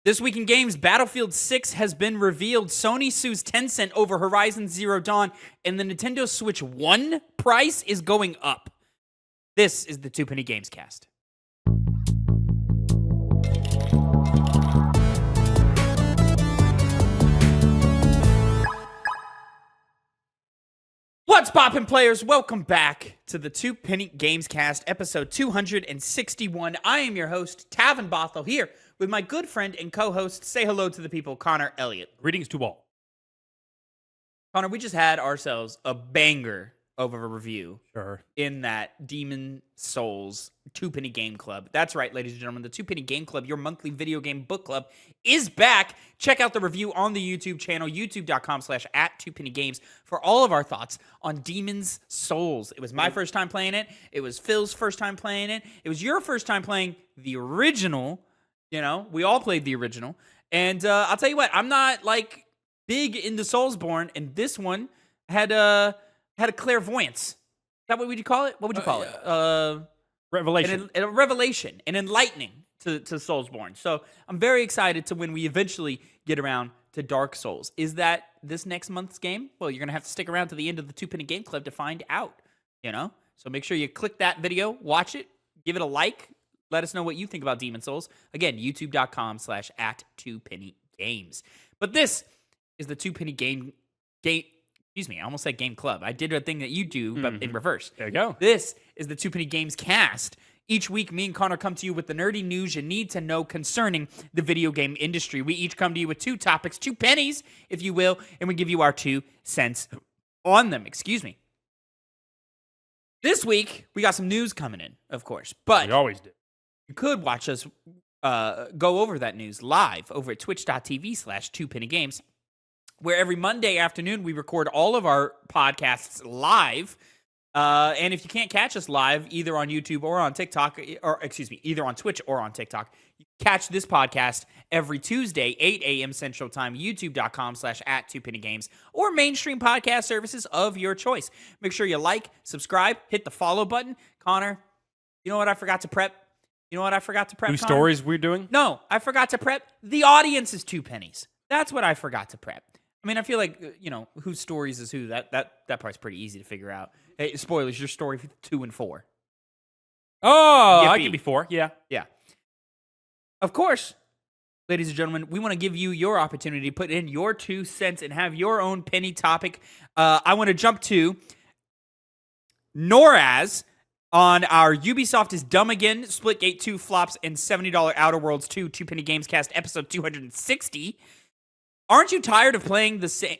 This week in games, Battlefield 6 has been revealed. Sony sues Tencent over Horizon Zero Dawn, and the Nintendo Switch 1 price is going up. This is the Two Penny Gamescast. What's poppin', players? Welcome back to the Two Penny Gamescast, episode 261. I am your host, Tavin Bothel, here with my good friend and co-host. Say hello to the people, Connor Elliott. Greetings to all. Connor, we just had ourselves a banger of a review Sure. in that Demon Souls Two Penny Game Club. That's right, ladies and gentlemen. The Two Penny Game Club, your monthly video game book club, is back. Check out the review on the YouTube channel, youtube.com/@2pennygames, for all of our thoughts on Demon's Souls. It was my first time playing it. It was Phil's first time playing it. It was your first time playing the original. You know, we all played the original. And I'll tell you what, I'm not, like, big into Soulsborne, and this one had a clairvoyance. Is that what would you call it? What would you call it? Revelation. A revelation, an enlightening to Soulsborne. So I'm very excited to when we eventually get around to Dark Souls. Is that this next month's game? Well, you're going to have to stick around to the end of the Two Penny Game Club to find out, you know? So make sure you click that video, watch it, give it a like, let us know what you think about Demon Souls. Again, youtube.com/@2pennygames. But this is the Two Penny Game, excuse me, I almost said Game Club. I did a thing that you do, but in reverse. There you go. This is the Two Penny Games cast. Each week, me and Connor come to you with the nerdy news you need to know concerning the video game industry. We each come to you with two topics, 2 pennies, if you will, and we give you our 2 cents on them. Excuse me. This week, we got some news coming in, of course, but We always do. you could watch us go over that news live over at twitch.tv/2pennygames, where every Monday afternoon we record all of our podcasts live. And if you can't catch us live, either on YouTube or on TikTok, or excuse me, either on Twitch or on TikTok, you can catch this podcast every Tuesday, 8 a.m. Central Time, youtube.com/@2pennygames, or mainstream podcast services of your choice. Make sure you like, subscribe, hit the follow button. Connor, you know what I forgot to prep? Two Connor? stories we're doing? No, I forgot to prep the audience's 2 pennies. That's what I forgot to prep. I mean, I feel like, you know, whose stories is who. That part's pretty easy to figure out. Hey, spoilers, your story 2 and 4. Oh, I Yippee. can be 4. Yeah. Yeah. Of course, ladies and gentlemen, we want to give you your opportunity to put in your 2 cents and have your own penny topic. I want to jump to Noraz on our Ubisoft is Dumb Again, Splitgate 2 flops, and $70 Outer Worlds 2 Two Penny Gamescast episode 260. Aren't you tired of playing the same,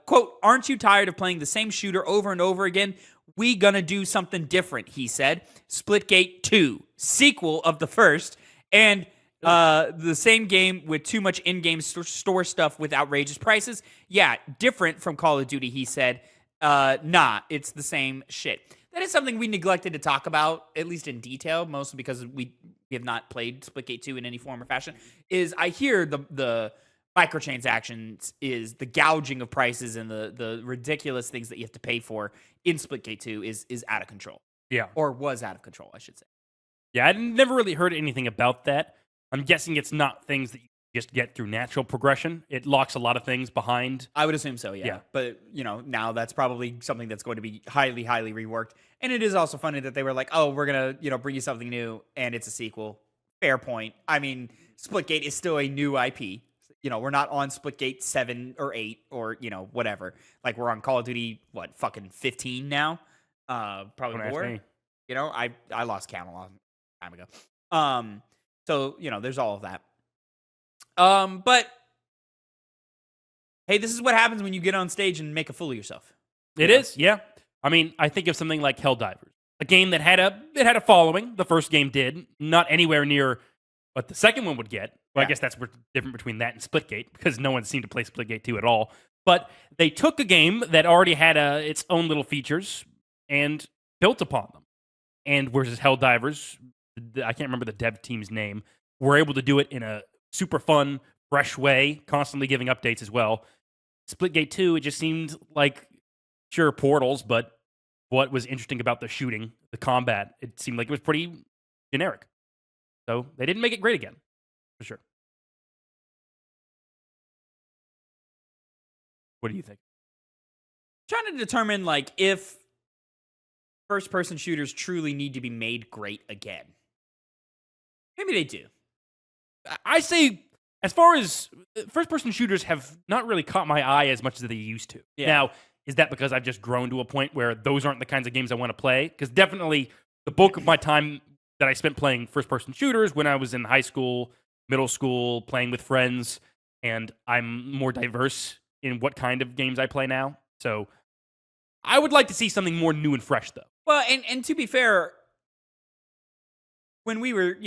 quote, aren't you tired of playing the same shooter over and over again? We gonna do something different, he said. Splitgate 2, sequel of the first, and the same game with too much in-game store stuff with outrageous prices. Yeah, different from Call of Duty, he said. Nah, it's the same shit. That is something we neglected to talk about, at least in detail, mostly because we have not played Splitgate 2 in any form or fashion, is I hear the microtransactions is the gouging of prices and the ridiculous things that you have to pay for in Splitgate 2 is out of control. Yeah. Or was out of control, I should say. Yeah, I never really heard anything about that. I'm guessing it's not things that you just get through natural progression. It locks a lot of things behind. I would assume so, yeah. But, you know, now that's probably something that's going to be highly, highly reworked. And it is also funny that they were like, oh, we're going to, you know, bring you something new, and it's a sequel. Fair point. I mean, Splitgate is still a new IP. You know, we're not on Splitgate 7 or 8 or, you know, whatever. Like, we're on Call of Duty, what, fucking 15 now? Probably Don't ask more. me. You know, I lost count a long time ago. So, you know, there's all of that. But hey, this is what happens when you get on stage and make a fool of yourself. It is, yeah. I mean, I think of something like Helldivers, a game that had a following. The first game did, not anywhere near what the second one would get. Well, I guess that's what's different between that and Splitgate, because no one seemed to play Splitgate 2 at all. But they took a game that already had its own little features and built upon them. And whereas Helldivers, I can't remember the dev team's name, were able to do it in a super fun, fresh way, constantly giving updates as well. Splitgate 2, it just seemed like, sure, portals, but what was interesting about the shooting, the combat, it seemed like it was pretty generic. So they didn't make it great again, for sure. What do you think? Trying to determine like if first-person shooters truly need to be made great again. Maybe they do. I say, as far as first-person shooters have not really caught my eye as much as they used to. Yeah. Now, is that because I've just grown to a point where those aren't the kinds of games I want to play? Because definitely the bulk of my time that I spent playing first-person shooters when I was in high school, middle school, playing with friends, and I'm more diverse in what kind of games I play now. So I would like to see something more new and fresh, though. Well, and to be fair, when we were,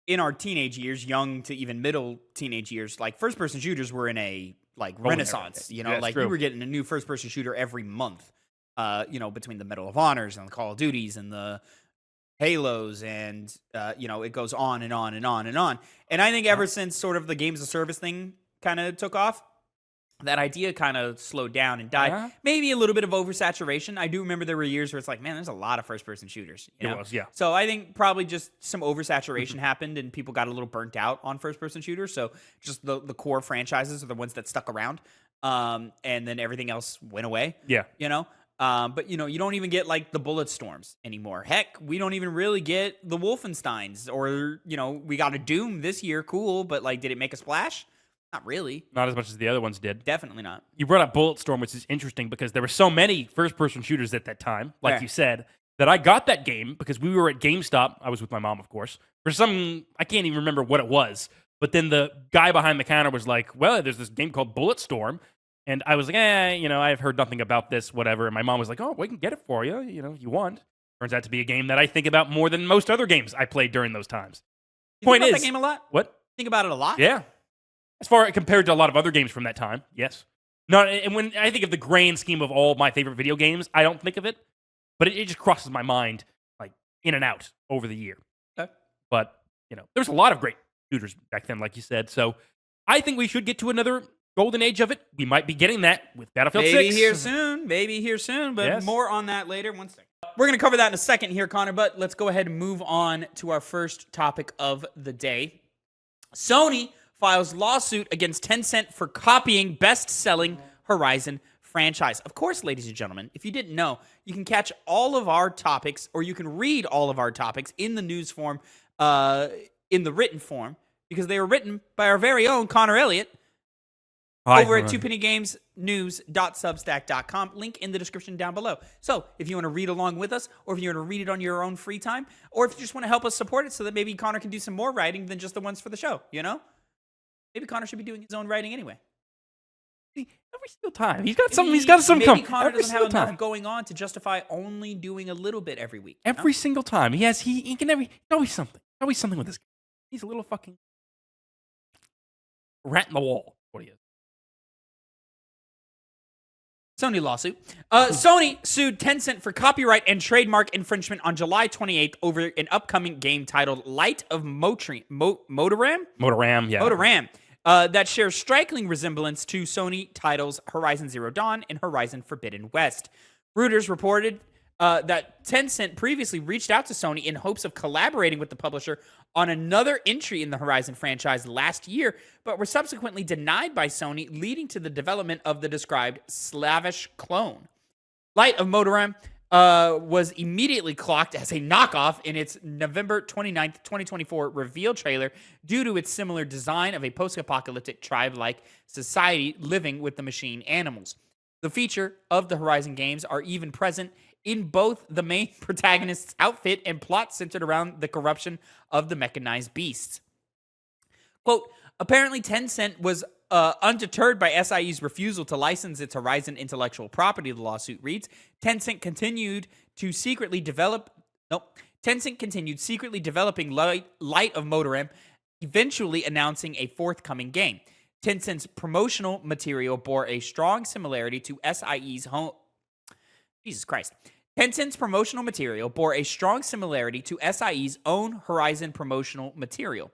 in our teenage years, young to even middle teenage years, like first-person shooters were in a renaissance. That's we true. were getting a new first-person shooter every month. Between the Medal of Honors and the Call of Duties and the Halos, and it goes on and on and on and on. And I think ever since sort of the games of service thing kind of took off, that idea kind of slowed down and died. Uh-huh. Maybe a little bit of oversaturation. I do remember there were years where it's like, man, there's a lot of first-person shooters. It was, yeah. So I think probably just some oversaturation happened and people got a little burnt out on first-person shooters. So just the core franchises are the ones that stuck around. And then everything else went away. Yeah. But you don't even get like the Bulletstorms anymore. Heck, we don't even really get the Wolfensteins, or we got a Doom this year. Cool, but like, did it make a splash? Not really. Not as much as the other ones did. Definitely not. You brought up Bulletstorm, which is interesting because there were so many first-person shooters at that time, like Yeah. you said, that I got that game because we were at GameStop. I was with my mom, of course. For some, I can't even remember what it was. But then the guy behind the counter was like, well, there's this game called Bulletstorm. And I was like, I've heard nothing about this, whatever. And my mom was like, oh, we can get it for you, if you want. Turns out to be a game that I think about more than most other games I played during those times. You Point think about is, that game a lot? What? Think about it a lot? Yeah. As far compared to a lot of other games from that time, yes. No, and when I think of the grand scheme of all my favorite video games, I don't think of it, but it just crosses my mind like in and out over the year. Okay. But there's a lot of great shooters back then, like you said. So I think we should get to another golden age of it. We might be getting that with Battlefield 6. Maybe here soon, but Yes. more on that later. One second. We're going to cover that in a second here, Connor, but let's go ahead and move on to our first topic of the day. Sony files lawsuit against Tencent for copying best-selling Horizon franchise. Of course, ladies and gentlemen, if you didn't know, you can catch all of our topics, or you can read all of our topics in the news form, in the written form, because they were written by our very own Connor Elliott over at TwoPennyGamesNews.substack.com. Link in the description down below. So if you want to read along with us, or if you want to read it on your own free time, or if you just want to help us support it so that maybe Connor can do some more writing than just the ones for the show, Maybe Connor should be doing his own writing anyway. Every single time. He's got something. He's got some Maybe Connor every doesn't have single enough time. going on to justify only doing a little bit every week. Every single time. He can always something. Always something with this guy. He's a little fucking rat in the wall. What he is. Sony lawsuit. Sony sued Tencent for copyright and trademark infringement on July 28th over an upcoming game titled Light of Motoram? Motoram, yeah. Motoram. That shares striking resemblance to Sony titles Horizon Zero Dawn and Horizon Forbidden West. Reuters reported that Tencent previously reached out to Sony in hopes of collaborating with the publisher on another entry in the Horizon franchise last year, but were subsequently denied by Sony, leading to the development of the described Slavish clone. Light of Motoram was immediately clocked as a knockoff in its November 29th, 2024 reveal trailer due to its similar design of a post-apocalyptic tribe-like society living with the machine animals. The feature of the Horizon games are even present in both the main protagonist's outfit and plot centered around the corruption of the mechanized beasts. Quote, apparently Tencent was undeterred by SIE's refusal to license its Horizon intellectual property, the lawsuit reads. Tencent continued secretly developing Light of Motoram, eventually announcing a forthcoming game. Tencent's promotional material bore a strong similarity to SIE's Tencent's promotional material bore a strong similarity to SIE's own Horizon promotional material.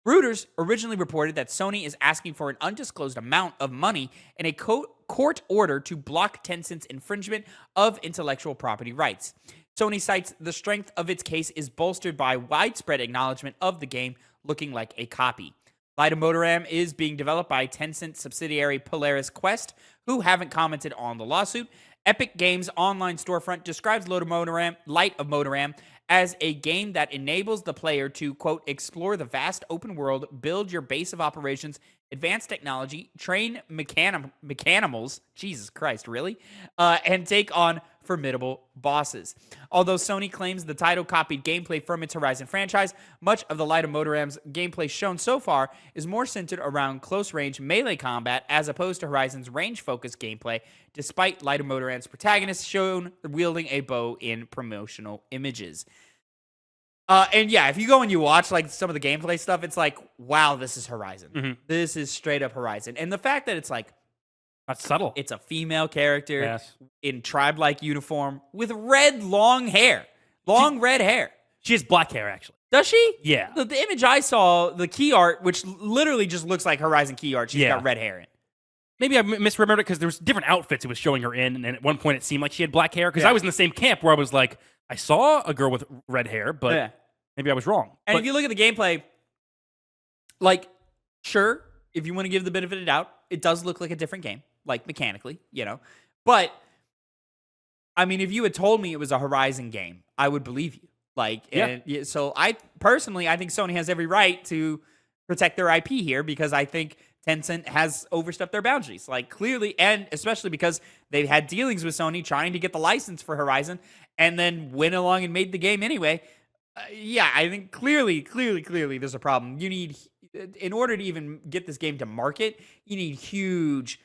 Reuters originally reported that Sony is asking for an undisclosed amount of money in a court order to block Tencent's infringement of intellectual property rights. Sony cites the strength of its case is bolstered by widespread acknowledgement of the game looking like a copy. Light of Motoram is being developed by Tencent subsidiary Polaris Quest, who haven't commented on the lawsuit. Epic Games' online storefront describes Light of Motoram as a game that enables the player to, quote, explore the vast open world, build your base of operations, advance technology, train mechanimals, Jesus Christ, really? And take on formidable bosses. Although Sony claims the title copied gameplay from its Horizon franchise, much of the Light of Motoram's gameplay shown so far is more centered around close-range melee combat as opposed to Horizon's range-focused gameplay, despite Light of Motoram's protagonist shown wielding a bow in promotional images. And yeah, if you go and you watch like some of the gameplay stuff, it's like, wow, this is Horizon. Mm-hmm. This is straight up Horizon. And the fact that it's like, that's subtle. it's a female character Yes. in tribe-like uniform with red long hair. Red hair. She has black hair, actually. Does she? Yeah. The image I saw, the key art, which literally just looks like Horizon key art, she's Yeah. got red hair in. Maybe I misremembered it because there was different outfits it was showing her in, and at one point it seemed like she had black hair. Because Yeah. I was in the same camp where I was like, I saw a girl with red hair, but Yeah. maybe I was wrong. And But if you look at the gameplay, like, sure, if you want to give the benefit of the doubt, it does look like a different game, like mechanically, you know. But, I mean, if you had told me it was a Horizon game, I would believe you. Like, Yeah. and so I think Sony has every right to protect their IP here because I think Tencent has overstepped their boundaries. Like, clearly, and especially because they've had dealings with Sony trying to get the license for Horizon and then went along and made the game anyway. Yeah, I think clearly, there's a problem. You need, in order to even get this game to market, you need huge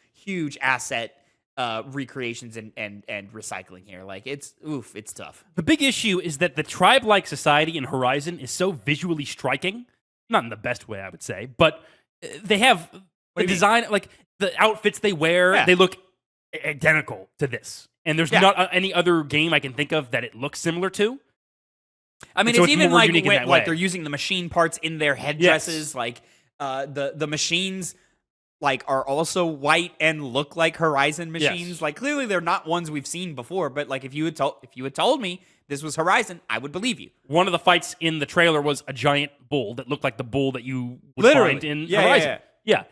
asset recreations and recycling here. Like, it's tough. the big issue is that the tribe-like society in Horizon is so visually striking. Not in the best way, I would say, but they have the design, like the outfits they wear, Yeah. they look identical to this. And there's not any other game I can think of that it looks similar to. I mean, So it's even more like unique in that like way. they're using the machine parts in their headdresses. Like the machines like are also white and look like Horizon machines. Yes. Like clearly they're not ones we've seen before. But like if you had told me this was Horizon, I would believe you. One of the fights in the trailer was a giant bull that looked like the bull that you would Literally. find in Yeah, Horizon. yeah.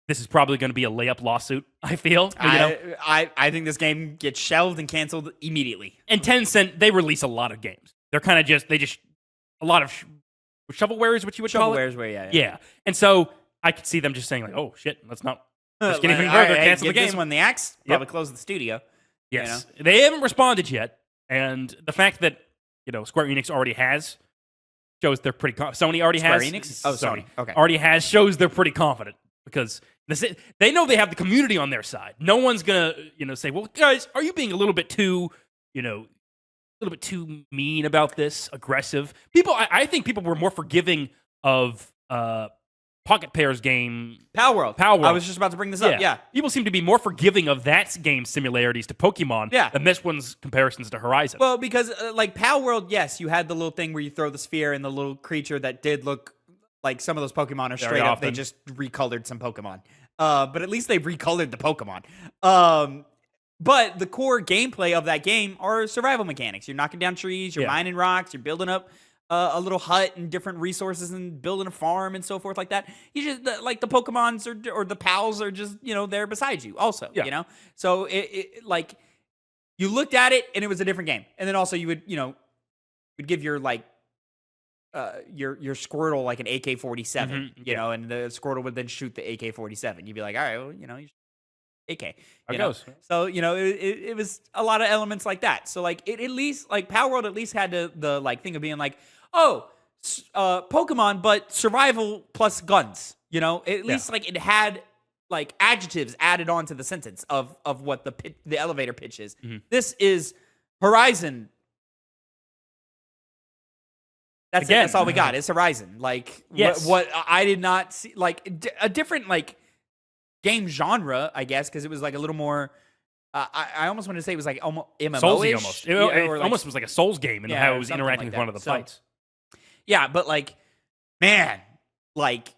This is probably going to be a layup lawsuit, I feel. You know? I think this game gets shelved and canceled immediately. And Tencent, they release a lot of games. They're kind of just a lot of shovelware is what you would call it. Shovelware's where, yeah. Yeah. And so I could see them just saying like, oh shit, let's not just get even All further, right, cancel the give game. this one the axe. Probably close the studio. Yes. They haven't responded yet. And the fact that, Square Enix already has shows they're pretty Sony already Square has. Enix? Oh, Sony. Okay. Already has shows they're pretty confident because they know they have the community on their side. No one's going to, say, well, guys, are you being a little bit too, mean about this, aggressive? I think people were more forgiving of Pocket Pair's game, Pal World. I was just about to bring this up. Yeah. People seem to be more forgiving of that game's similarities to Pokemon than this one's comparisons to Horizon. Well, because like Pal World, yes, you had the little thing where you throw the sphere and the little creature that did look like some of those Pokemon are straight up. They just recolored some Pokemon. But at least they've recolored the Pokemon. But the core gameplay of that game are survival mechanics. You're knocking down trees, you're mining rocks, you're building up a little hut and different resources and building a farm and so forth like that. You just like the Pokemons or the pals are just there beside you also. So it like you looked at it and it was a different game, and then also you would would give your like your Squirtle like an AK-47, and the Squirtle would then shoot the AK-47. You'd be like, all right, well, you AK. How it goes. So, it was a lot of elements like that. So, like, it at least, like, Power World at least had the like, thing of being like, oh, Pokemon, but survival plus guns. At least, like, it had, like, adjectives added on to the sentence of what the elevator pitch is. Mm-hmm. This is Horizon. That's it. That's all we got. It's Horizon. Like, what I did not see, like, a different, like, game genre, I guess, because it was like a little more. I almost want to say it was like almost MMO-ish. Soulsy almost. It like, almost was like a Souls game and how it was interacting with one of the fights. Yeah, but like, man, like,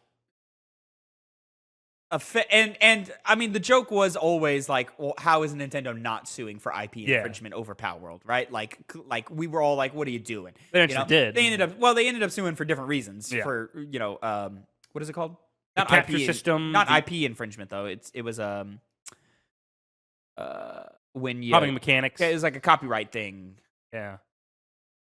and I mean, the joke was always like, well, how is Nintendo not suing for IP infringement over Power World, right? Like we were all like, what are you doing? They actually did. They ended up suing for different reasons. For what is it called? The capture system. Not IP infringement though. It was when you Hopping mechanics. It was like a copyright thing. Yeah.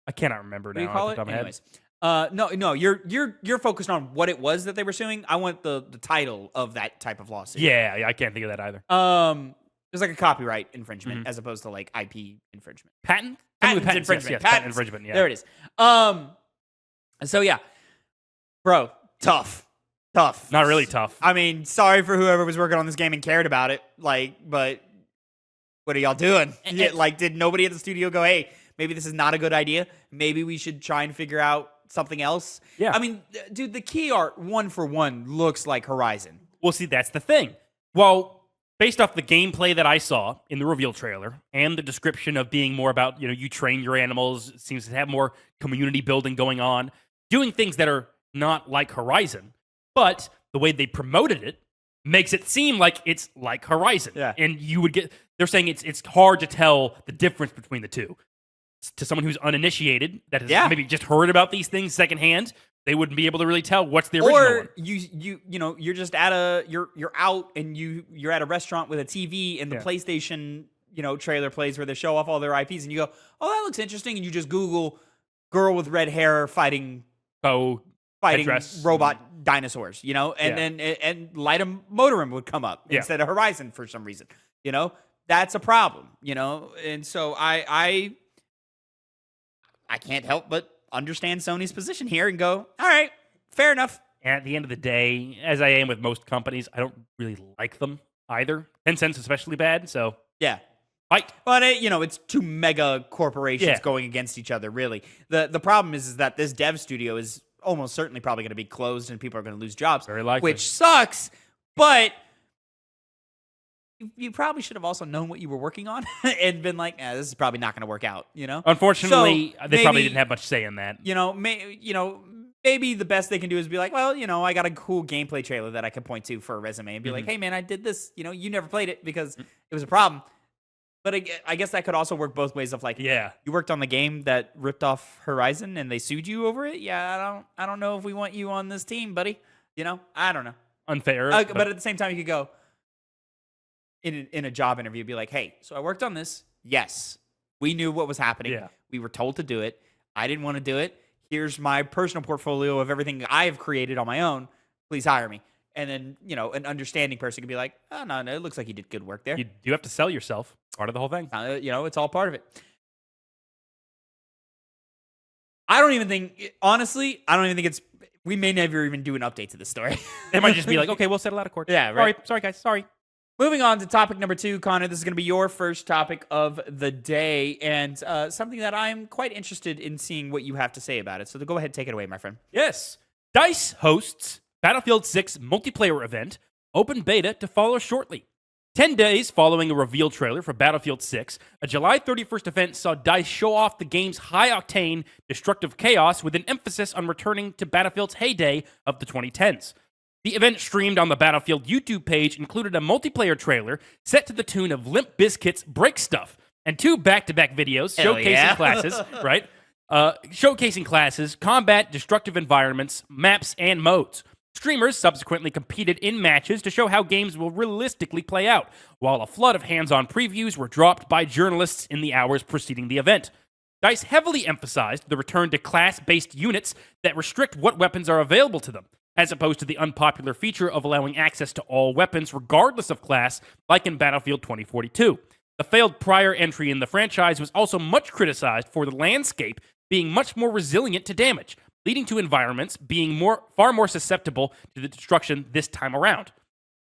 I cannot remember now. What do you call it? Anyways. No, you're focused on what it was that they were suing. I want the title of that type of lawsuit. Yeah, I can't think of that either. It was like a copyright infringement as opposed to like IP infringement. Patent infringement. Yes, patent infringement. Yeah, there it is. So yeah, bro, tough. Not really tough. I mean, sorry for whoever was working on this game and cared about it. But what are y'all doing? Did nobody at the studio go, hey, maybe this is not a good idea. Maybe we should try and figure out something else. Yeah. I mean, dude, the key art 1-for-1 looks like Horizon. Well, see, that's the thing. Well, based off the gameplay that I saw in the reveal trailer and the description of being more about, you train your animals, it seems to have more community building going on, doing things that are not like Horizon, but the way they promoted it makes it seem like it's like Horizon. Yeah. And they're saying it's hard to tell the difference between the two. To someone who's uninitiated, that has maybe just heard about these things secondhand, they wouldn't be able to really tell what's the original one. You're just you're out and you're at a restaurant with a TV and the PlayStation trailer plays where they show off all their IPs and you go, oh, that looks interesting, and you just Google girl with red hair fighting robot dinosaurs, and Light 'em Motorum would come up instead of Horizon for some reason. That's a problem, and so I can't help but understand Sony's position here and go, all right, fair enough. And at the end of the day, as I am with most companies, I don't really like them either. Tencent's especially bad, so yeah. Fight. But it's two mega corporations going against each other, really. The problem is that this dev studio is almost certainly probably going to be closed and people are going to lose jobs. Very likely. Which sucks, but you probably should have also known what you were working on and been like, this is probably not going to work out, Unfortunately, so they probably didn't have much say in that. Maybe the best they can do is be like, well, I got a cool gameplay trailer that I can point to for a resume and be like, hey, man, I did this. You never played it because it was a problem. But I guess that could also work both ways of like, you worked on the game that ripped off Horizon and they sued you over it. Yeah, I don't know if we want you on this team, buddy. I don't know. Unfair. But at the same time, you could go, in a job interview, be like, hey, so I worked on this. Yes, we knew what was happening. Yeah. We were told to do it. I didn't want to do it. Here's my personal portfolio of everything I have created on my own. Please hire me. And then, an understanding person could be like, oh, no, it looks like you did good work there. You do have to sell yourself. Part of the whole thing. It's all part of it. I don't even think it's, we may never even do an update to this story. It might just be like, okay, we'll settle out of court. Yeah, right. Sorry, guys. Sorry. Moving on to topic number 2, Connor. This is going to be your first topic of the day and something that I'm quite interested in seeing what you have to say about it. So go ahead and take it away, my friend. Yes. DICE hosts Battlefield 6 multiplayer event, open beta to follow shortly. 10 days following a reveal trailer for Battlefield 6, a July 31st event saw DICE show off the game's high-octane, destructive chaos with an emphasis on returning to Battlefield's heyday of the 2010s. The event streamed on the Battlefield YouTube page included a multiplayer trailer set to the tune of Limp Bizkit's Break Stuff and 2 back-to-back videos showcasing classes, right? Showcasing classes, combat, destructive environments, maps, and modes. Streamers subsequently competed in matches to show how games will realistically play out, while a flood of hands-on previews were dropped by journalists in the hours preceding the event. DICE heavily emphasized the return to class-based units that restrict what weapons are available to them, as opposed to the unpopular feature of allowing access to all weapons regardless of class, like in Battlefield 2042. The failed prior entry in the franchise was also much criticized for the landscape being much more resilient to damage, leading to environments being far more susceptible to the destruction this time around.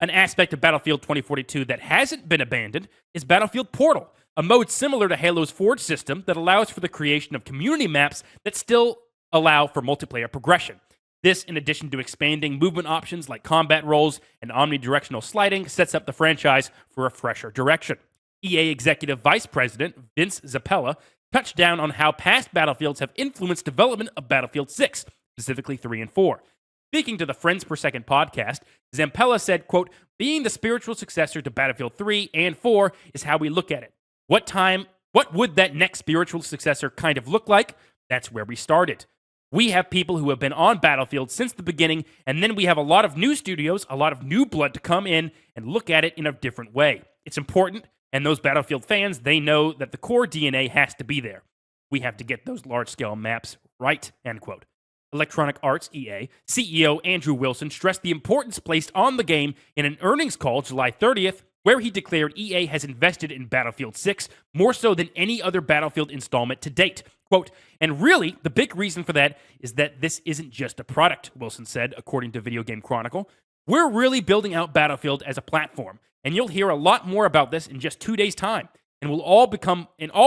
An aspect of Battlefield 2042 that hasn't been abandoned is Battlefield Portal, a mode similar to Halo's Forge system that allows for the creation of community maps that still allow for multiplayer progression. This, in addition to expanding movement options like combat roles and omnidirectional sliding, sets up the franchise for a fresher direction. EA Executive Vice President Vince Zappella touched down on how past Battlefields have influenced development of Battlefield 6, specifically 3 and 4. Speaking to the Friends Per Second podcast, Zampella said, quote, being the spiritual successor to Battlefield 3 and 4 is how we look at it. What would that next spiritual successor kind of look like? That's where we started. We have people who have been on Battlefield since the beginning, and then we have a lot of new studios, a lot of new blood to come in and look at it in a different way. It's important, and those Battlefield fans, they know that the core DNA has to be there. We have to get those large-scale maps right, end quote. Electronic Arts, EA, CEO Andrew Wilson stressed the importance placed on the game in an earnings call July 30th, where he declared EA has invested in Battlefield 6 more so than any other Battlefield installment to date. Quote, and really, the big reason for that is that this isn't just a product, Wilson said, according to Video Game Chronicle. We're really building out Battlefield as a platform, and you'll hear a lot more about this in just 2 days' time, and all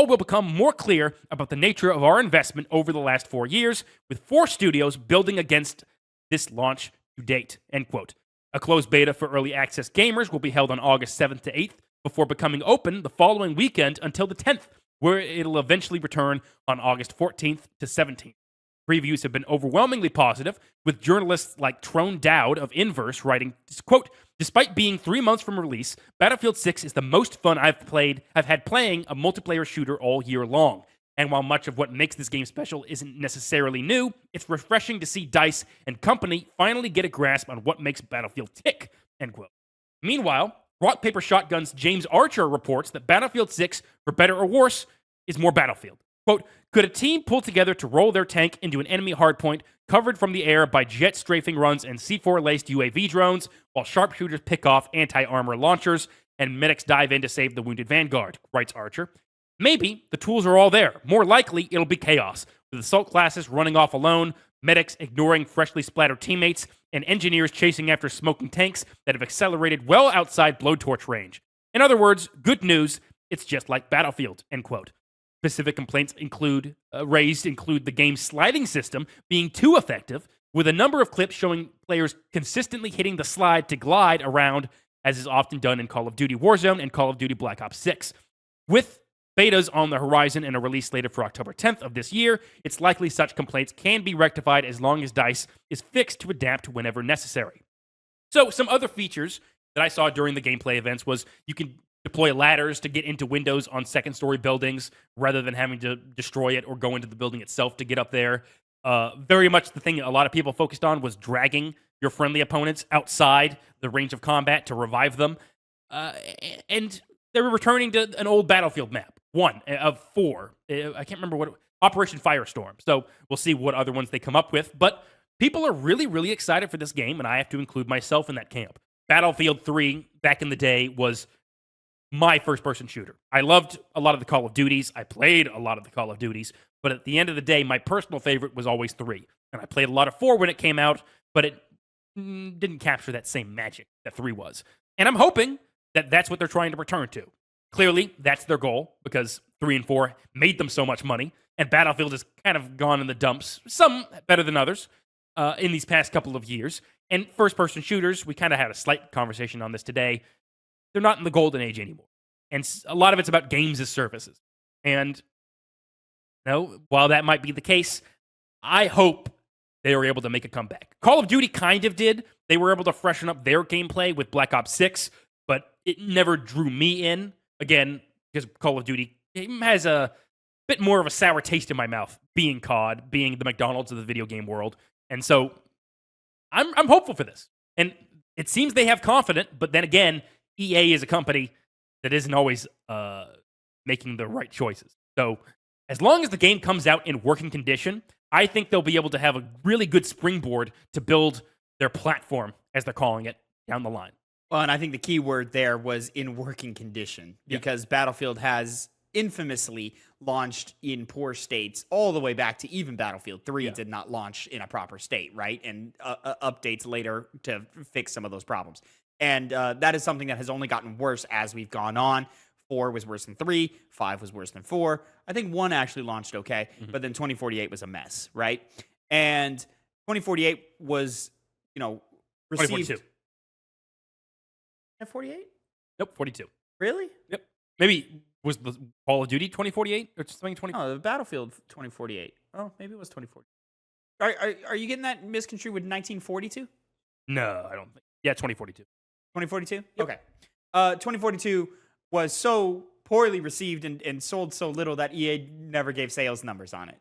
will become more clear about the nature of our investment over the last 4 years, with 4 studios building against this launch to date, end quote. A closed beta for early access gamers will be held on August 7th to 8th, before becoming open the following weekend until the 10th, where it'll eventually return on August 14th to 17th. Previews have been overwhelmingly positive, with journalists like Trone Dowd of Inverse writing, quote, despite being 3 months from release, Battlefield 6 is the most fun I've had playing a multiplayer shooter all year long. And while much of what makes this game special isn't necessarily new, it's refreshing to see DICE and company finally get a grasp on what makes Battlefield tick, end quote. Meanwhile, Rock Paper Shotgun's James Archer reports that Battlefield 6, for better or worse, is more Battlefield. Quote, could a team pull together to roll their tank into an enemy hardpoint covered from the air by jet strafing runs and C4-laced UAV drones, while sharpshooters pick off anti-armor launchers and medics dive in to save the wounded vanguard, writes Archer. Maybe the tools are all there. More likely, it'll be chaos, with assault classes running off alone, medics ignoring freshly splattered teammates, and engineers chasing after smoking tanks that have accelerated well outside blowtorch range. In other words, good news, it's just like Battlefield, end quote. Specific complaints raised include the game's sliding system being too effective, with a number of clips showing players consistently hitting the slide to glide around, as is often done in Call of Duty Warzone and Call of Duty Black Ops 6. With betas on the horizon and a release slated for October 10th of this year, it's likely such complaints can be rectified as long as DICE is fixed to adapt whenever necessary. So, some other features that I saw during the gameplay events was you can deploy ladders to get into windows on second-story buildings rather than having to destroy it or go into the building itself to get up there. Very much the thing a lot of people focused on was dragging your friendly opponents outside the range of combat to revive them. And they were returning to an old Battlefield map, 1 of 4. I can't remember what Operation Firestorm. So we'll see what other ones they come up with. But people are really, really excited for this game, and I have to include myself in that camp. Battlefield 3, back in the day, was my first-person shooter. I loved a lot of the Call of Duties. I played a lot of the Call of Duties. But at the end of the day, my personal favorite was always 3. And I played a lot of 4 when it came out, but it didn't capture that same magic that 3 was. And I'm hoping that that's what they're trying to return to. Clearly, that's their goal, because 3 and 4 made them so much money, and Battlefield has kind of gone in the dumps, some better than others, in these past couple of years. And first-person shooters, we kind of had a slight conversation on this today, they're not in the golden age anymore. And a lot of it's about games as services. And while that might be the case, I hope they were able to make a comeback. Call of Duty kind of did. They were able to freshen up their gameplay with Black Ops 6, but it never drew me in. Again, because Call of Duty has a bit more of a sour taste in my mouth, being COD, being the McDonald's of the video game world. And so I'm hopeful for this. And it seems they have confidence, but then again, EA is a company that isn't always making the right choices. So as long as the game comes out in working condition, I think they'll be able to have a really good springboard to build their platform, as they're calling it, down the line. Well, and I think the key word there was in working condition, because Battlefield has infamously launched in poor states all the way back to even Battlefield 3 did not launch in a proper state, right? And updates later to fix some of those problems. And that is something that has only gotten worse as we've gone on. 4 was worse than 3. 5 was worse than 4. I think 1 actually launched okay, but then 2048 was a mess, right? And 2048 was, received... 2042. 48? Nope, 42. Really? Yep. Maybe was the Call of Duty 2048 or something? No, the Battlefield 2048. Oh, maybe it was 2040. Are you getting that misconstrued with 1942? No, I don't think. Yeah, 2042. 2042? Yep. Okay. 2042 was so poorly received and sold so little that EA never gave sales numbers on it,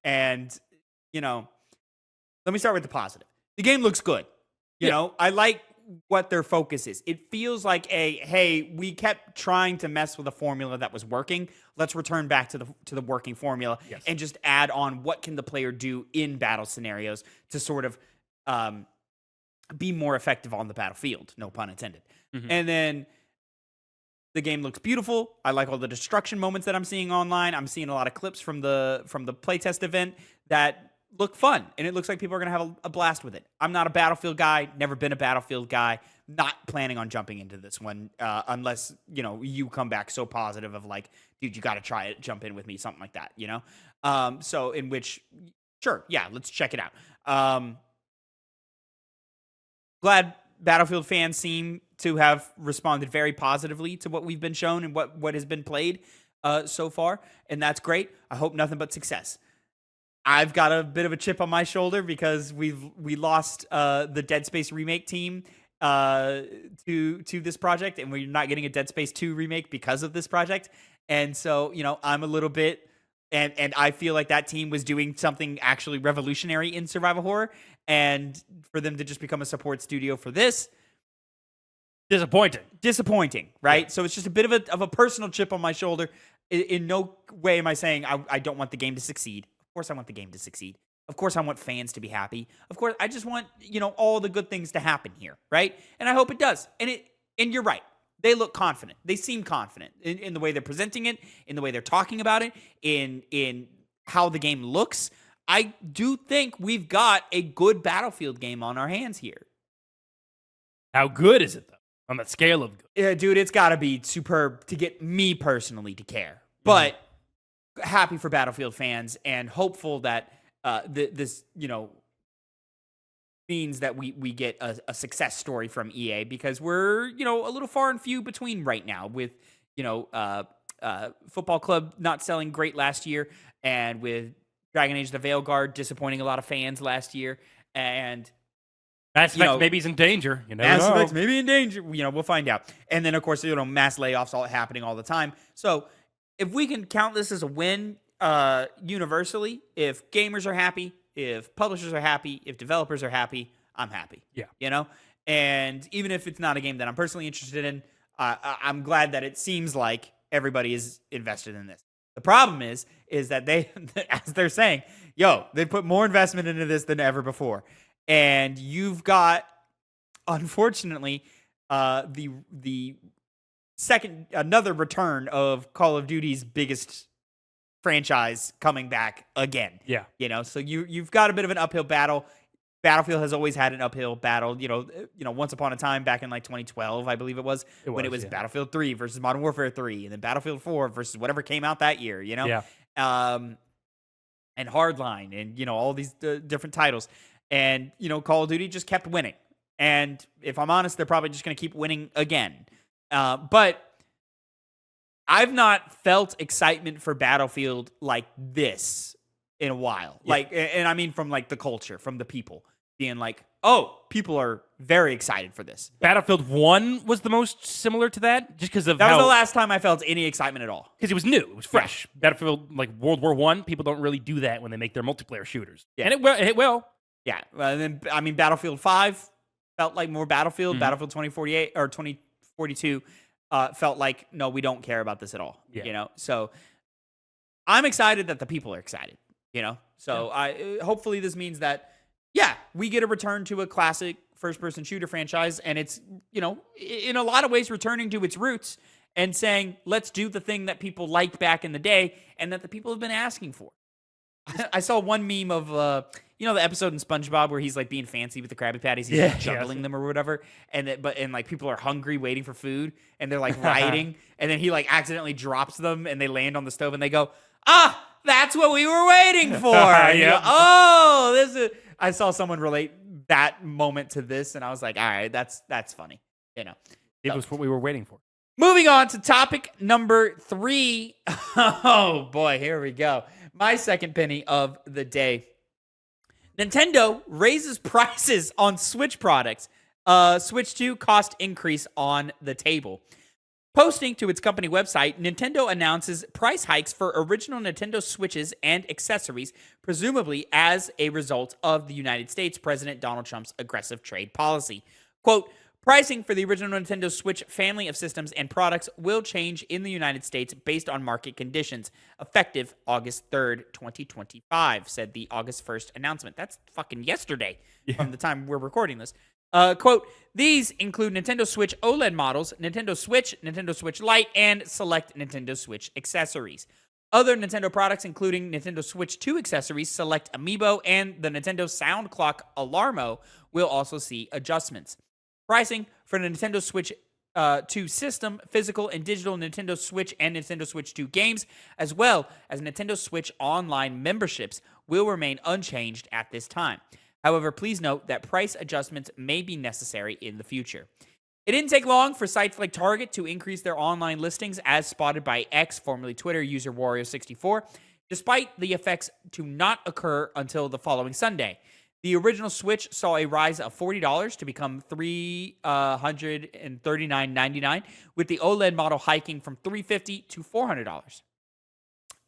And, let me start with the positive. The game looks good. You know, I like what their focus is. It feels like hey, we kept trying to mess with a formula that was working. Let's return back to the working formula and just add on what can the player do in battle scenarios to sort of be more effective on the battlefield. No pun intended. Mm-hmm. And then the game looks beautiful. I like all the destruction moments that I'm seeing online. I'm seeing a lot of clips from the playtest event that look fun, and it looks like people are going to have a blast with it. I'm not a Battlefield guy, never been a Battlefield guy, not planning on jumping into this one unless, you come back so positive of like, dude, you got to try it, jump in with me, something like that, So in which, sure, yeah, let's check it out. Glad Battlefield fans seem to have responded very positively to what we've been shown and what has been played so far, and that's great. I hope nothing but success. I've got a bit of a chip on my shoulder because we lost the Dead Space remake team to this project, and we're not getting a Dead Space 2 remake because of this project. And so, I'm a little bit, and I feel like that team was doing something actually revolutionary in survival horror, and for them to just become a support studio for this, disappointing, right? Yeah. So it's just a bit of a personal chip on my shoulder. In no way am I saying I don't want the game to succeed. Of course I want the game to succeed. Of course I want fans to be happy. Of course I just want, all the good things to happen here, right? And I hope it does. And you're right. They look confident. They seem confident in the way they're presenting it, in the way they're talking about it, in how the game looks. I do think we've got a good Battlefield game on our hands here. How good is it, though? On that scale of good? Yeah, dude, it's got to be superb to get me personally to care. But happy for Battlefield fans and hopeful that this, means that we get a success story from EA, because we're, a little far and few between right now with, Football Club not selling great last year, and with Dragon Age the Veilguard disappointing a lot of fans last year, and Mass Effect maybe he's in danger. Mass Effect's maybe in danger. We'll find out. And then, of course, mass layoffs all happening all the time. So if we can count this as a win universally, if gamers are happy, if publishers are happy, if developers are happy, I'm happy. Yeah. And even if it's not a game that I'm personally interested in, I'm glad that it seems like everybody is invested in this. The problem is that they, as they're saying, they put more investment into this than ever before. And you've got, unfortunately, another return of Call of Duty's biggest franchise coming back again. Yeah. So you've got a bit of an uphill battle. Battlefield has always had an uphill battle. Once upon a time back in like 2012, I believe it was when it was Battlefield 3 versus Modern Warfare 3, and then Battlefield 4 versus whatever came out that year. Yeah. And Hardline, and all these different titles. And, Call of Duty just kept winning. And if I'm honest, they're probably just going to keep winning again. But I've not felt excitement for Battlefield like this in a while. Yeah. And I mean from like the culture, from the people being like, oh, people are very excited for this. Battlefield 1 was the most similar to that, just because of that was the last time I felt any excitement at all. Because it was new. It was fresh. Yeah. Battlefield, like World War I, people don't really do that when they make their multiplayer shooters. Yeah. And it will. Yeah, and then Battlefield 5 felt like more Battlefield. Mm-hmm. Battlefield 2048 or 2042 felt like, no, we don't care about this at all. Yeah. So I'm excited that the people are excited. So hopefully this means that we get a return to a classic first-person shooter franchise, and it's in a lot of ways returning to its roots and saying, let's do the thing that people liked back in the day and that the people have been asking for. I saw one meme of the episode in SpongeBob where he's like being fancy with the Krabby Patties, he's like juggling them or whatever, and like people are hungry waiting for food, and they're like rioting, and then he like accidentally drops them, and they land on the stove, and they go, that's what we were waiting for. This is. I saw someone relate that moment to this, and I was like, all right, that's funny. It was what we were waiting for. Moving on to topic number 3. Oh boy, here we go. My second penny of the day. Nintendo raises prices on Switch products. Switch 2 cost increase on the table. Posting to its company website, Nintendo announces price hikes for original Nintendo Switches and accessories, presumably as a result of the United States President Donald Trump's aggressive trade policy. Quote, pricing for the original Nintendo Switch family of systems and products will change in the United States based on market conditions, effective August 3rd, 2025, said the August 1st announcement. That's fucking yesterday from the time we're recording this. Quote, these include Nintendo Switch OLED models, Nintendo Switch Lite, and select Nintendo Switch accessories. Other Nintendo products, including Nintendo Switch 2 accessories, select Amiibo, and the Nintendo Sound Clock Alarmo, will also see adjustments. Pricing for the Nintendo Switch 2 system, physical and digital Nintendo Switch and Nintendo Switch 2 games, as well as Nintendo Switch Online memberships, will remain unchanged at this time. However, please note that price adjustments may be necessary in the future. It didn't take long for sites like Target to increase their online listings, as spotted by X, formerly Twitter, user Wario64, despite the effects to not occur until the following Sunday. The original Switch saw a rise of $40 to become $339.99, with the OLED model hiking from $350 to $400.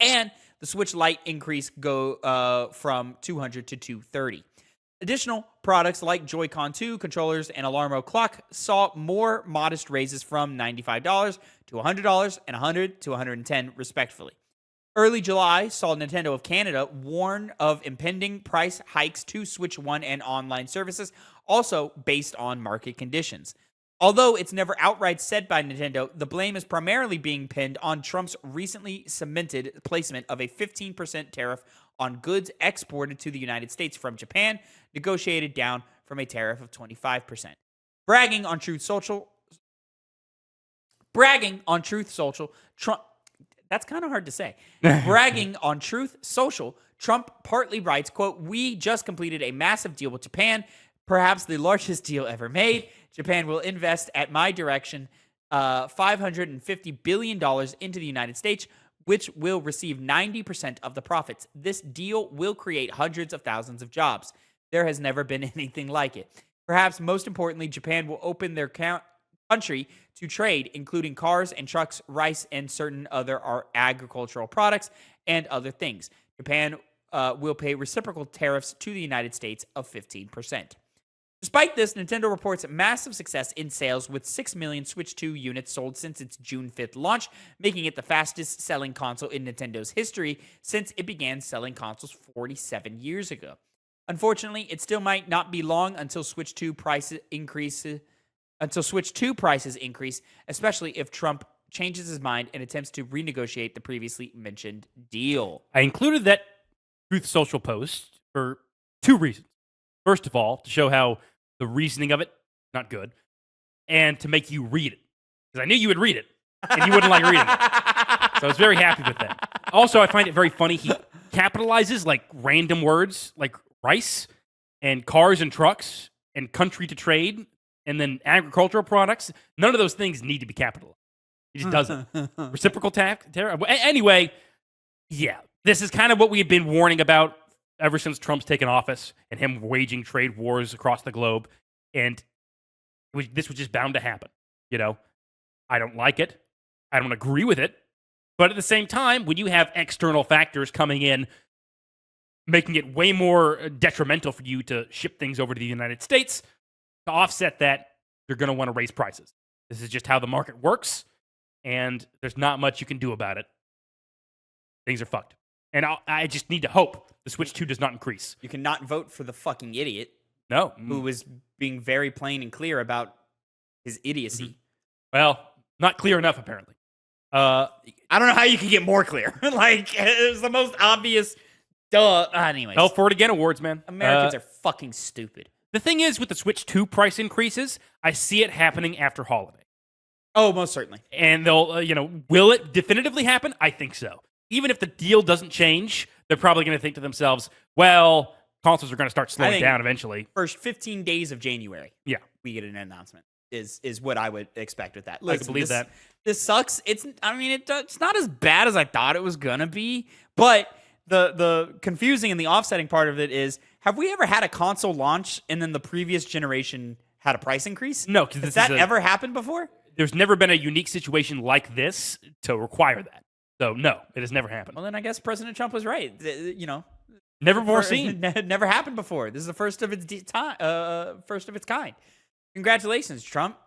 And the Switch Lite increase go from $200 to $230. Additional products like Joy-Con 2 controllers and Alarmo clock saw more modest raises from $95 to $100 and $100 to $110 respectively. Early July saw Nintendo of Canada warn of impending price hikes to Switch One and online services, also based on market conditions. Although it's never outright said by Nintendo, the blame is primarily being pinned on Trump's recently cemented placement of a 15% tariff on goods exported to the United States from Japan, negotiated down from a tariff of 25%. Bragging on Truth Social, Trump... That's kind of hard to say. Bragging on Truth Social, Trump partly writes, quote, we just completed a massive deal with Japan, perhaps the largest deal ever made. Japan will invest, at my direction, $550 billion into the United States, which will receive 90% of the profits. This deal will create hundreds of thousands of jobs. There has never been anything like it. Perhaps most importantly, Japan will open their country to trade, including cars and trucks, rice, and certain other agricultural products and other things. Japan will pay reciprocal tariffs to the United States of 15%. Despite this, Nintendo reports massive success in sales, with 6 million Switch 2 units sold since its June 5th launch, making it the fastest selling console in Nintendo's history since it began selling consoles 47 years ago. Unfortunately, it still might not be long until Switch 2 prices increase, especially if Trump changes his mind and attempts to renegotiate the previously mentioned deal. I included that Truth Social post for two reasons. First of all, to show how the reasoning of it, not good, and to make you read it. Because I knew you would read it, and you wouldn't like reading it. So I was very happy with that. Also, I find it very funny. He capitalizes like random words like rice and cars and trucks and country to trade and then agricultural products. None of those things need to be capitalized. He just doesn't. Reciprocal tariff. Anyway, yeah, this is kind of what we had been warning about ever since Trump's taken office and him waging trade wars across the globe. And this was just bound to happen. You know, I don't like it. I don't agree with it. But at the same time, when you have external factors coming in, making it way more detrimental for you to ship things over to the United States, to offset that, you're going to want to raise prices. This is just how the market works, and there's not much you can do about it. Things are fucked. And I just need to hope the Switch 2 does not increase. You cannot vote for the fucking idiot. No. Who was being very plain and clear about his idiocy. Mm-hmm. Well, not clear enough, apparently. I don't know how you can get more clear. Like, it was the most obvious... Duh. Anyways. Hell for it again awards, man. Americans are fucking stupid. The thing is, with the Switch 2 price increases, I see it happening after holiday. Oh, most certainly. And they'll, will it definitively happen? I think so. Even if the deal doesn't change, they're probably going to think to themselves, well, consoles are going to start slowing down eventually. First 15 days of January, we get an announcement. Is what I would expect with that. Listen, I can believe that. This sucks. It's not as bad as I thought it was going to be, but the confusing and the offsetting part of it is, have we ever had a console launch and then the previous generation had a price increase? No. Has that ever happened before? there's never been a unique situation like this to require that. So no, it has never happened. Well, then I guess President Trump was right. Never before seen. Never happened before. This is the first of its first of its kind. Congratulations, Trump.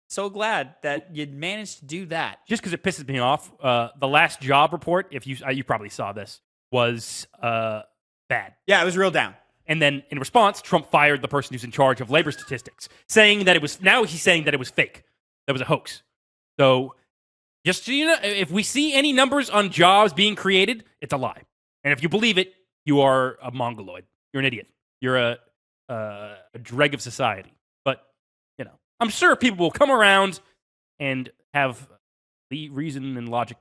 So glad that you managed to do that. Just because it pisses me off, the last job report, if you probably saw this, was bad. Yeah, it was real down. And then in response, Trump fired the person who's in charge of labor statistics, saying that it was, now he's saying that it was fake. That was a hoax. So just so you know, if we see any numbers on jobs being created, it's a lie. And if you believe it, you are a mongoloid. You're an idiot. You're a dreg of society. But, I'm sure people will come around and have the reason and logic.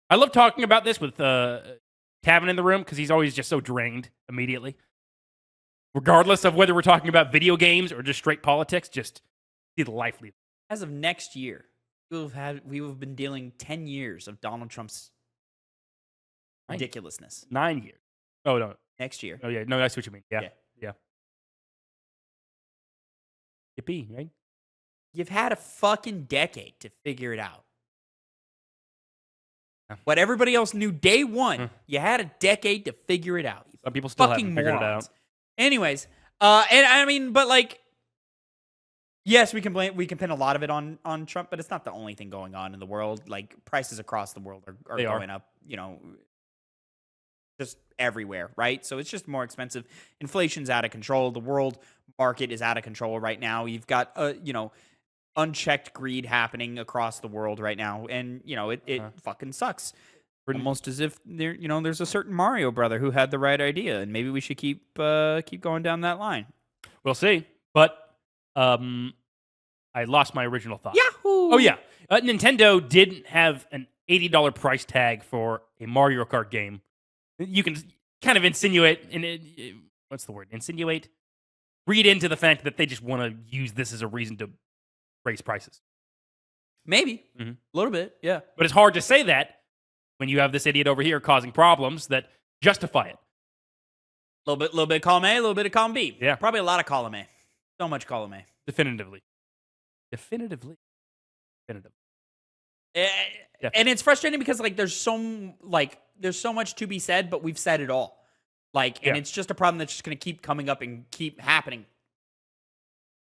I love talking about this with Tavin in the room because he's always just so drained immediately. Regardless of whether we're talking about video games or just straight politics, just see the life leave. As of next year, we will have been dealing 10 years of Donald Trump's ridiculousness. 9 years. Oh, no. Next year. Oh, yeah. No, that's what you mean. Yeah. Yippee, right? You've had a fucking decade to figure it out. What everybody else knew day one, you had a decade to figure it out. Some people still fucking haven't figured morons. it out. Anyways, and I mean, but like, yes, we can pin a lot of it on Trump, but it's not the only thing going on in the world. Like, prices across the world are going up, just everywhere, right? So it's just more expensive. Inflation's out of control. The world market is out of control right now. You've got, unchecked greed happening across the world right now, and it fucking sucks. Almost as if there's a certain Mario brother who had the right idea, and maybe we should keep going down that line. We'll see. But I lost my original thought. Yahoo! Oh yeah, Nintendo didn't have an $80 price tag for a Mario Kart game. You can kind of insinuate, what's the word? Insinuate? Read into the fact that they just want to use this as a reason to raise prices. Maybe. A little bit, yeah. But it's hard to say that when you have this idiot over here causing problems that justify it. A little bit of column A, a little bit of column B. Yeah. Probably a lot of column A. So much column A. Definitively. And it's frustrating because there's so much to be said, but we've said it all. And it's just a problem that's just going to keep coming up and keep happening.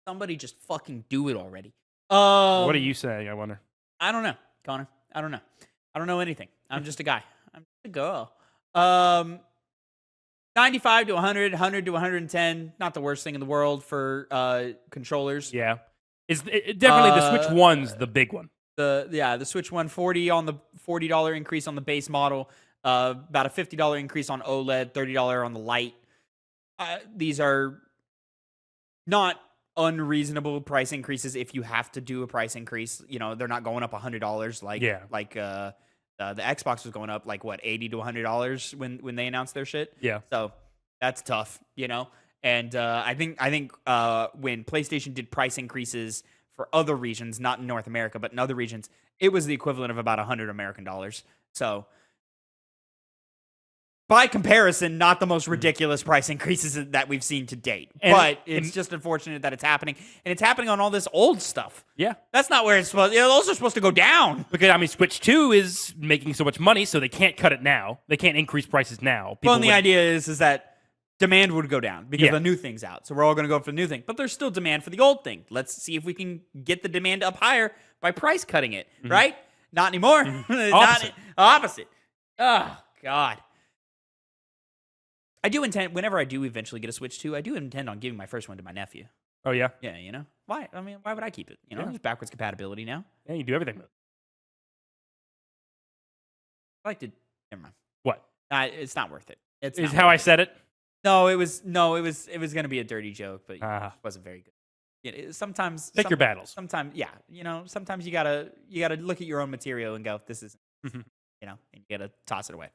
Somebody just fucking do it already. What are you saying, I wonder? I don't know, Connor. I don't know. I don't know anything. I'm just a guy. I'm just a girl. 95 to 100, 100 to 110. Not the worst thing in the world for controllers. Yeah. Definitely the Switch 1's the big one. The Switch 140 on the $40 increase on the base model. About a $50 increase on OLED, $30 on the Lite. These are not unreasonable price increases if you have to do a price increase. They're not going up $100 like the Xbox was going up $80 to $100 when they announced their shit. Yeah. So that's tough, And I think when PlayStation did price increases for other regions, not in North America, but in other regions, it was the equivalent of about $100 American dollars. So by comparison, not the most ridiculous price increases that we've seen to date. But it's just unfortunate that it's happening. And it's happening on all this old stuff. Yeah. That's not where it's supposed to. Those are supposed to go down. Because, Switch 2 is making so much money, so they can't cut it now. They can't increase prices now. The idea is that demand would go down because the new thing's out. So we're all going to go for the new thing. But there's still demand for the old thing. Let's see if we can get the demand up higher by price cutting it, right? Not anymore. Opposite. Oh, God. I do intend, whenever I do eventually get a Switch 2, I do intend on giving my first one to my nephew. Oh, yeah? Yeah, Why? Why would I keep it? There's backwards compatibility now. Yeah, you do everything with it. I like to, never mind. What? It's not worth it. Is how I said it? No, it was going to be a dirty joke, but it wasn't very good. Sometimes pick your battles. Sometimes, sometimes you gotta look at your own material and go, this isn't, and you gotta toss it away.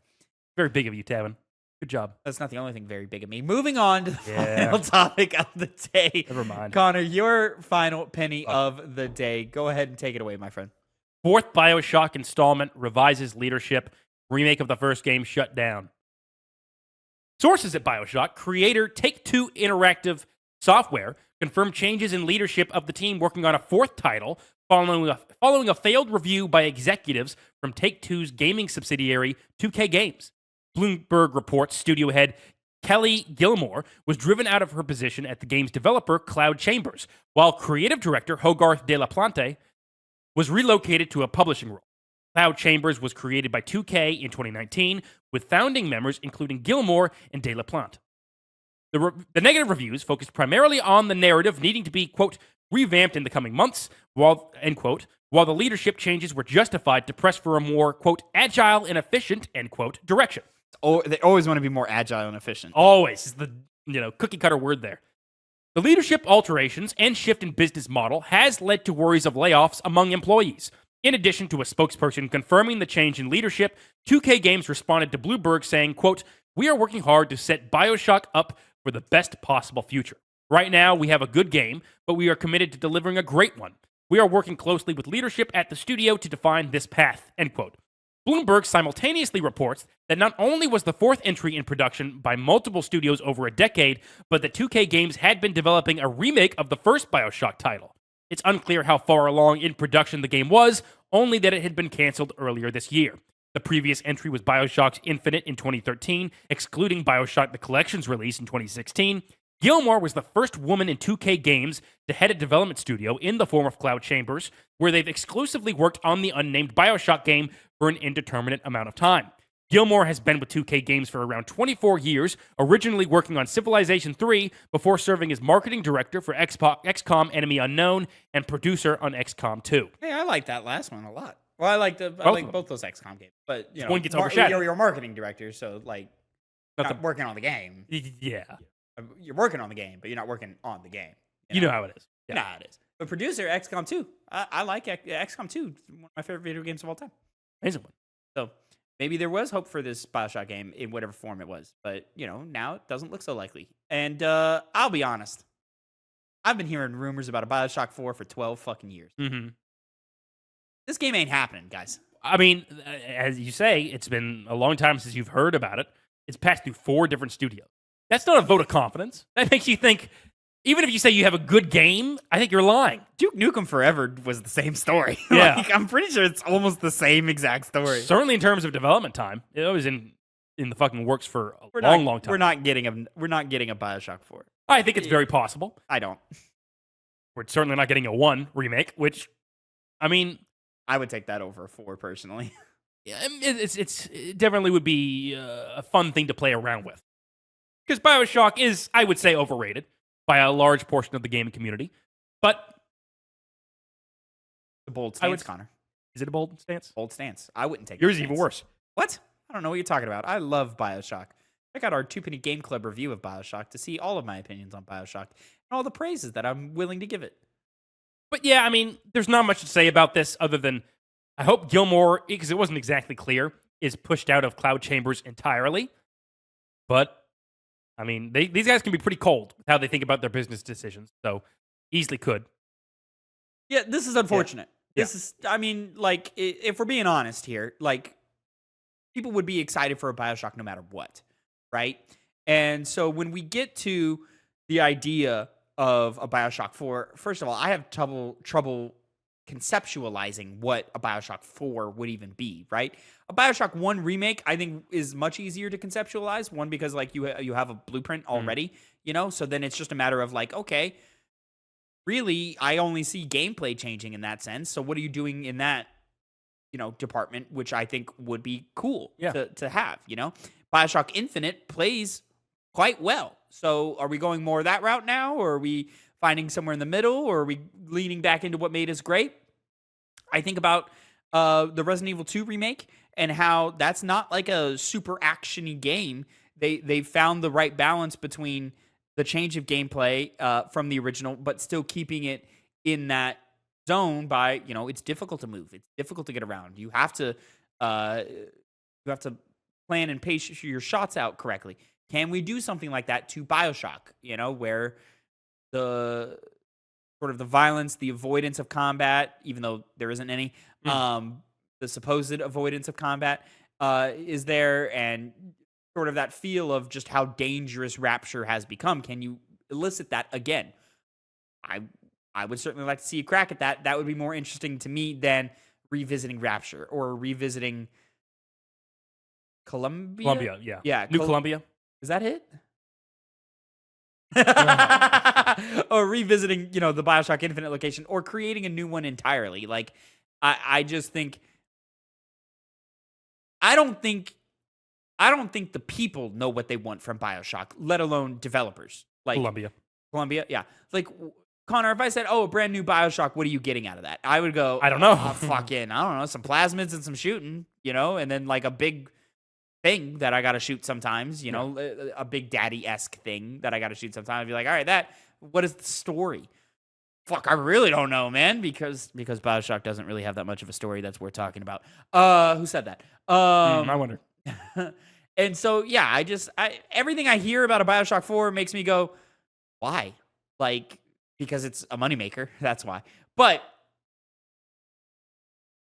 Very big of you, Tavin. Good job. That's not the only thing very big of me. Moving on to the final topic of the day. Never mind. Connor, your final penny of the day. Go ahead and take it away, my friend. 4th Bioshock installment revises leadership. Remake of the first game shut down. Sources at Bioshock, creator Take-Two Interactive Software confirmed changes in leadership of the team working on a fourth title following a failed review by executives from Take-Two's gaming subsidiary 2K Games. Bloomberg reports studio head Kelly Gilmore was driven out of her position at the game's developer Cloud Chambers, while creative director Hogarth de la Plante was relocated to a publishing role. Cloud Chambers was created by 2K in 2019, with founding members including Gilmore and de la Plante. The negative reviews focused primarily on the narrative needing to be, quote, revamped in the coming months, end quote, while the leadership changes were justified to press for a more, quote, agile and efficient, end quote, direction. Oh, they always want to be more agile and efficient. Always is the cookie cutter word there. The leadership alterations and shift in business model has led to worries of layoffs among employees. In addition to a spokesperson confirming the change in leadership, 2K Games responded to Bloomberg saying, quote, we are working hard to set Bioshock up for the best possible future. Right now, we have a good game, but we are committed to delivering a great one. We are working closely with leadership at the studio to define this path, end quote. Bloomberg simultaneously reports that not only was the fourth entry in production by multiple studios over a decade, but that 2K Games had been developing a remake of the first Bioshock title. It's unclear how far along in production the game was, only that it had been canceled earlier this year. The previous entry was Bioshock Infinite in 2013, excluding Bioshock the Collection's release in 2016. Gilmore was the first woman in 2K Games to head a development studio in the form of Cloud Chambers, where they've exclusively worked on the unnamed Bioshock game for an indeterminate amount of time. Gilmore has been with 2K Games for around 24 years, originally working on Civilization 3 before serving as marketing director for XCOM Enemy Unknown and producer on XCOM 2. Hey, I like that last one a lot. Well, I like both those XCOM games, but one gets overshadowed. You're a marketing director, so like not working on the game. Yeah. You're working on the game, but you're not working on the game. You know how it is. Yeah. You know how it is. But producer, XCOM 2. I like XCOM 2. One of my favorite video games of all time. Amazing one. So maybe there was hope for this Bioshock game in whatever form it was. But, now it doesn't look so likely. And I'll be honest. I've been hearing rumors about a Bioshock 4 for 12 fucking years. Mm-hmm. This game ain't happening, guys. I mean, as you say, it's been a long time since you've heard about it. It's passed through 4 different studios. That's not a vote of confidence. That makes you think, even if you say you have a good game, I think you're lying. Duke Nukem Forever was the same story. Yeah. I'm pretty sure it's almost the same exact story. Certainly in terms of development time. It was in the fucking works for a long time. We're not getting a Bioshock 4. I think it's very possible. I don't. We're certainly not getting a 1 remake, which, I mean... I would take that over a 4, personally. It definitely would be a fun thing to play around with. Because Bioshock is, I would say, overrated by a large portion of the gaming community. But... The bold stance, Connor. Is it a bold stance? Bold stance. I wouldn't take it. Yours is even worse. What? I don't know what you're talking about. I love Bioshock. Check out our 2 Game Club review of Bioshock to see all of my opinions on Bioshock and all the praises that I'm willing to give it. But yeah, I mean, there's not much to say about this other than I hope Gilmore, because it wasn't exactly clear, is pushed out of Cloud Chambers entirely. But, I mean, these guys can be pretty cold with how they think about their business decisions. So, easily could. Yeah, this is unfortunate. Yeah. This is, I mean, like, if we're being honest here, like, people would be excited for a Bioshock no matter what, right? And so when we get to the idea of a Bioshock 4, first of all, I have trouble conceptualizing what a Bioshock 4 would even be, right? A Bioshock 1 remake, I think, is much easier to conceptualize. One, because, like, you have a blueprint already, so then it's just a matter of, like, okay, really, I only see gameplay changing in that sense. So what are you doing in that, department, which I think would be cool to have, Bioshock Infinite plays quite well. So are we going more that route now, or are we finding somewhere in the middle, or are we leaning back into what made us great? I think about the Resident Evil 2 remake and how that's not like a super action-y game. They found the right balance between the change of gameplay from the original, but still keeping it in that zone by, it's difficult to move. It's difficult to get around. You have to plan and pace your shots out correctly. Can we do something like that to Bioshock, where the sort of the violence, the avoidance of combat, even though there isn't any, the supposed avoidance of combat is there, and sort of that feel of just how dangerous Rapture has become. Can you elicit that again? I would certainly like to see a crack at that. That would be more interesting to me than revisiting Rapture or revisiting Columbia. Columbia, yeah. Yeah. New Columbia. Is that it? Or revisiting, the Bioshock Infinite location or creating a new one entirely. Like, I just think, I don't think the people know what they want from Bioshock, let alone developers. Like Columbia, yeah. Like, Connor, if I said, "Oh, a brand new Bioshock, what are you getting out of that?" I would go, I don't know. Fucking, I don't know, some plasmids and some shooting, and then like a big thing that I got to shoot sometimes, a Big Daddy-esque thing that I got to shoot sometimes. I'd be like, all right, what is the story? Fuck, I really don't know, man, because Bioshock doesn't really have that much of a story that's worth talking about. Who said that? I wonder. And so, yeah, everything I hear about a Bioshock 4 makes me go, why? Like, because it's a moneymaker. That's why. But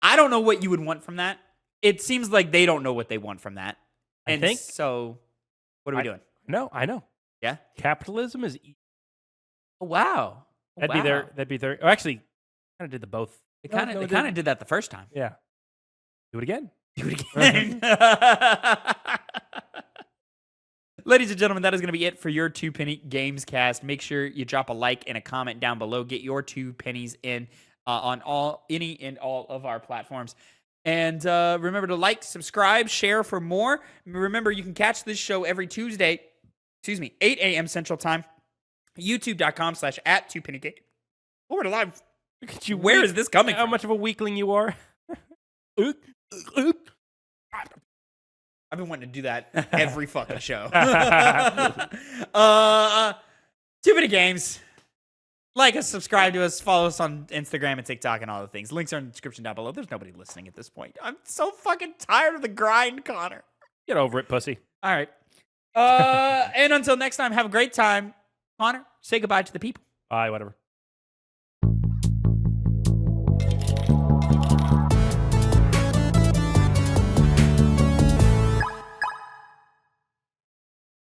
I don't know what you would want from that. It seems like they don't know what they want from that. And I think so. What are we doing? No, I know. Yeah. Capitalism is. Oh, wow. That'd be their. Oh, actually, kind of did the both. They kind of did that the first time. Yeah. Do it again. Do it again. Ladies and gentlemen, that is going to be it for your Two Penny Gamescast. Make sure you drop a like and a comment down below. Get your 2 pennies in on any and all of our platforms. And remember to like, subscribe, share for more. Remember, you can catch this show every Tuesday, 8 a.m. Central Time, youtube.com/@2PennyGame. Oh, we're live. Look at you. Where is this coming How from? much of a weakling you are. I've been wanting to do that every fucking show. 2PennyGames. Like us, subscribe to us, follow us on Instagram and TikTok and all the things. Links are in the description down below. There's nobody listening at this point. I'm so fucking tired of the grind, Connor. Get over it, pussy. All right. And until next time, have a great time. Connor, say goodbye to the people. Bye, whatever.